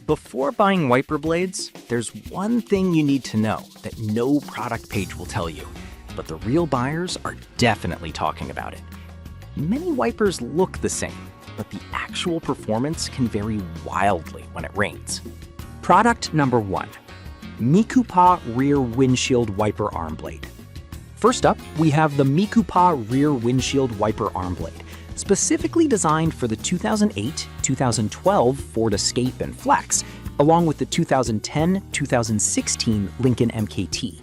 Before buying wiper blades, there's one thing you need to know that no product page will tell you, but the real buyers are definitely talking about it. Many wipers look the same, but the actual performance can vary wildly when it rains. Product number 1, Mikupa Rear Windshield Wiper Arm Blade. First up, we have the Mikupa Rear Windshield Wiper Arm Blade, specifically designed for the 2008, 2012 Ford Escape and Flex, along with the 2010, 2016 Lincoln MKT.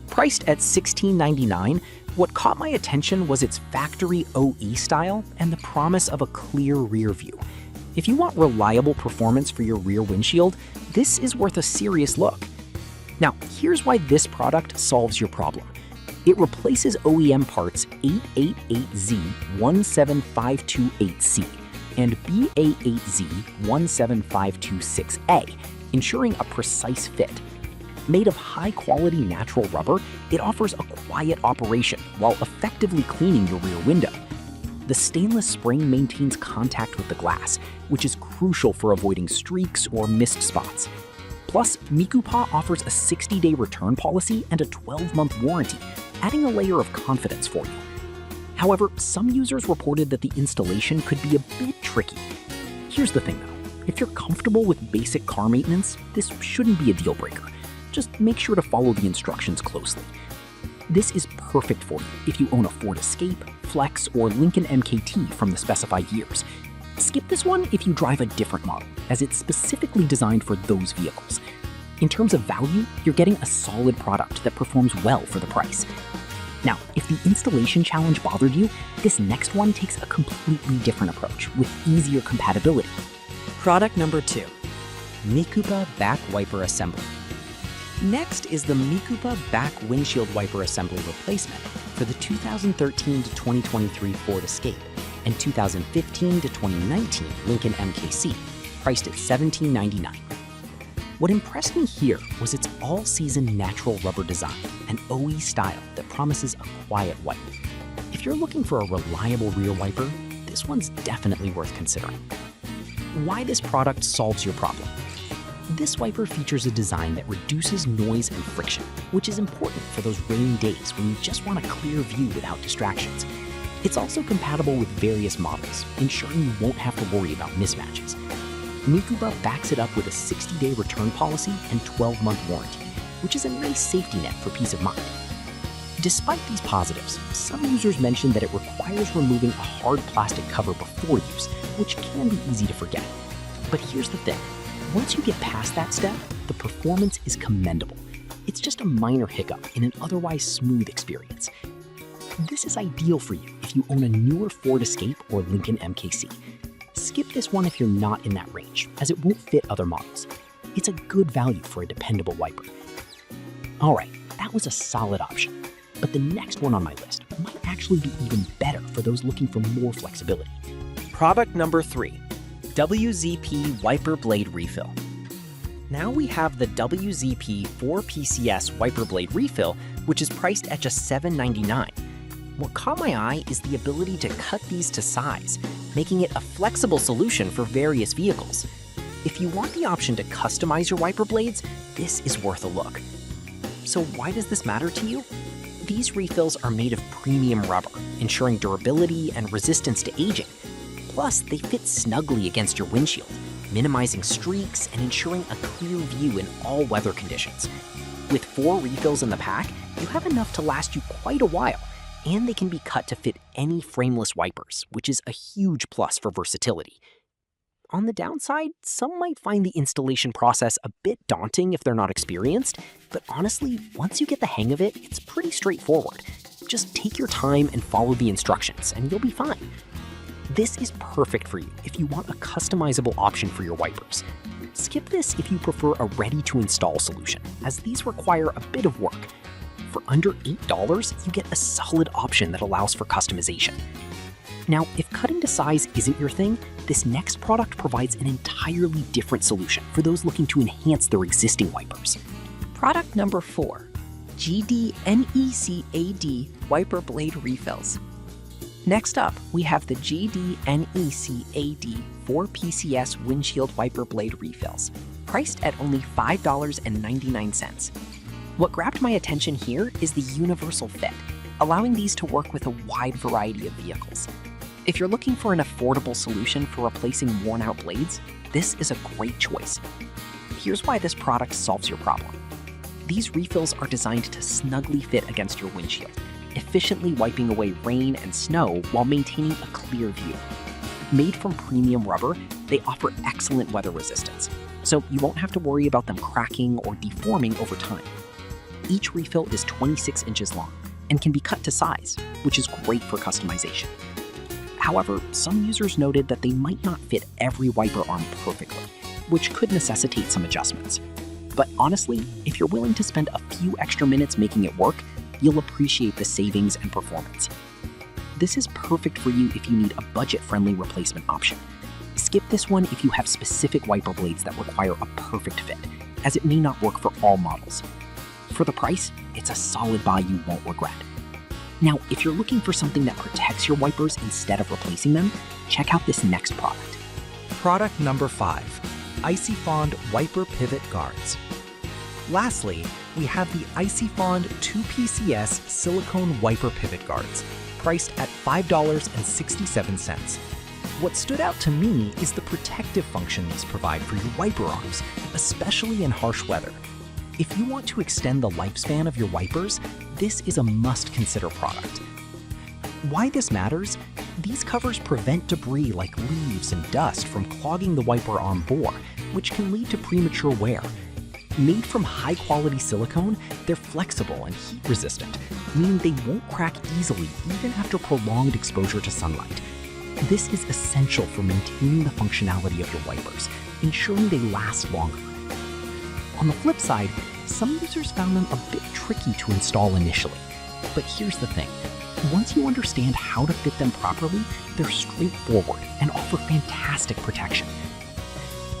Priced at $16.99, what caught my attention was its factory OE style and the promise of a clear rear view. If you want reliable performance for your rear windshield, this is worth a serious look. Now, here's why this product solves your problem. It replaces OEM parts 888Z17528C and BA8Z17526A, ensuring a precise fit. Made of high-quality natural rubber, it offers a quiet operation while effectively cleaning your rear window. The stainless spring maintains contact with the glass, which is crucial for avoiding streaks or mist spots. Plus, Mikupa offers a 60-day return policy and a 12-month warranty, adding a layer of confidence for you. However, some users reported that the installation could be a bit tricky. Here's the thing though, if you're comfortable with basic car maintenance, this shouldn't be a deal breaker. Just make sure to follow the instructions closely. This is perfect for you if you own a Ford Escape, Flex, or Lincoln MKT from the specified years. Skip this one if you drive a different model, as it's specifically designed for those vehicles. In terms of value, you're getting a solid product that performs well for the price. Now, if the installation challenge bothered you, this next one takes a completely different approach with easier compatibility. Product number 2, Mikupa Back Wiper Assembly. Next is the Mikupa Back Windshield Wiper Assembly replacement for the 2013 to 2023 Ford Escape and 2015 to 2019 Lincoln MKC, priced at $17.99. What impressed me here was its all-season natural rubber design and OE style that promises a quiet wipe. If you're looking for a reliable rear wiper, this one's definitely worth considering. Why this product solves your problem. This wiper features a design that reduces noise and friction, which is important for those rainy days when you just want a clear view without distractions. It's also compatible with various models, ensuring you won't have to worry about mismatches. Mikupa backs it up with a 60-day return policy and 12-month warranty, which is a nice safety net for peace of mind. Despite these positives, some users mentioned that it requires removing a hard plastic cover before use, which can be easy to forget. But here's the thing, once you get past that step, the performance is commendable. It's just a minor hiccup in an otherwise smooth experience. This is ideal for you if you own a newer Ford Escape or Lincoln MKC. Skip this one if you're not in that range, as it won't fit other models. It's a good value for a dependable wiper. Alright, that was a solid option, but the next one on my list might actually be even better for those looking for more flexibility. Product number 3, WZP Wiper Blade Refill. Now we have the WZP 4PCS Wiper Blade Refill, which is priced at just $7.99. What caught my eye is the ability to cut these to size, making it a flexible solution for various vehicles. If you want the option to customize your wiper blades, this is worth a look. So why does this matter to you? These refills are made of premium rubber, ensuring durability and resistance to aging. Plus, they fit snugly against your windshield, minimizing streaks and ensuring a clear view in all weather conditions. With 4 refills in the pack, you have enough to last you quite a while, and they can be cut to fit any frameless wipers, which is a huge plus for versatility. On the downside, some might find the installation process a bit daunting if they're not experienced, but honestly, once you get the hang of it, it's pretty straightforward. Just take your time and follow the instructions, and you'll be fine. This is perfect for you if you want a customizable option for your wipers. Skip this if you prefer a ready-to-install solution, as these require a bit of work. For under $8, you get a solid option that allows for customization. Now, if cutting to size isn't your thing, this next product provides an entirely different solution for those looking to enhance their existing wipers. Product number 4, GD-NECAD Wiper Blade Refills. Next up, we have the GD-NECAD 4 PCS windshield wiper blade refills, priced at only $5.99. What grabbed my attention here is the universal fit, allowing these to work with a wide variety of vehicles. If you're looking for an affordable solution for replacing worn-out blades, this is a great choice. Here's why this product solves your problem. These refills are designed to snugly fit against your windshield, efficiently wiping away rain and snow while maintaining a clear view. Made from premium rubber, they offer excellent weather resistance, so you won't have to worry about them cracking or deforming over time. Each refill is 26 inches long and can be cut to size, which is great for customization. However, some users noted that they might not fit every wiper arm perfectly, which could necessitate some adjustments. But honestly, if you're willing to spend a few extra minutes making it work, you'll appreciate the savings and performance. This is perfect for you if you need a budget-friendly replacement option. Skip this one if you have specific wiper blades that require a perfect fit, as it may not work for all models. For the price, it's a solid buy you won't regret. Now, if you're looking for something that protects your wipers instead of replacing them, check out this next product. Product number 5, Icy Fond Wiper Pivot Guards. Lastly, we have the Icy Fond 2 PCS Silicone Wiper Pivot Guards, priced at $5.67. What stood out to me is the protective function these provide for your wiper arms, especially in harsh weather. If you want to extend the lifespan of your wipers, this is a must-consider product. Why this matters? These covers prevent debris like leaves and dust from clogging the wiper arm bore, which can lead to premature wear. Made from high-quality silicone, they're flexible and heat-resistant, meaning they won't crack easily even after prolonged exposure to sunlight. This is essential for maintaining the functionality of your wipers, ensuring they last longer. On the flip side, some users found them a bit tricky to install initially. But here's the thing. Once you understand how to fit them properly, they're straightforward and offer fantastic protection.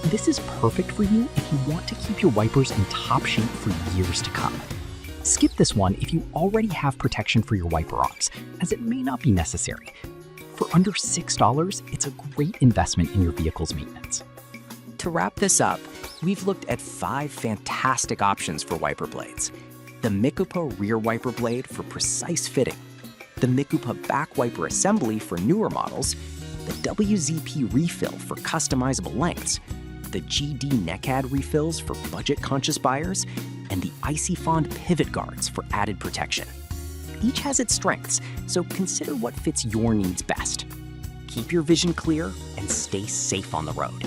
This is perfect for you if you want to keep your wipers in top shape for years to come. Skip this one if you already have protection for your wiper arms, as it may not be necessary. For under $6, it's a great investment in your vehicle's maintenance. To wrap this up, we've looked at 5 fantastic options for wiper blades. The Mikupa rear wiper blade for precise fitting, the Mikupa back wiper assembly for newer models, the WZP refill for customizable lengths, the GD neckad refills for budget-conscious buyers, and the Icy Fond pivot guards for added protection. Each has its strengths, so consider what fits your needs best. Keep your vision clear and stay safe on the road.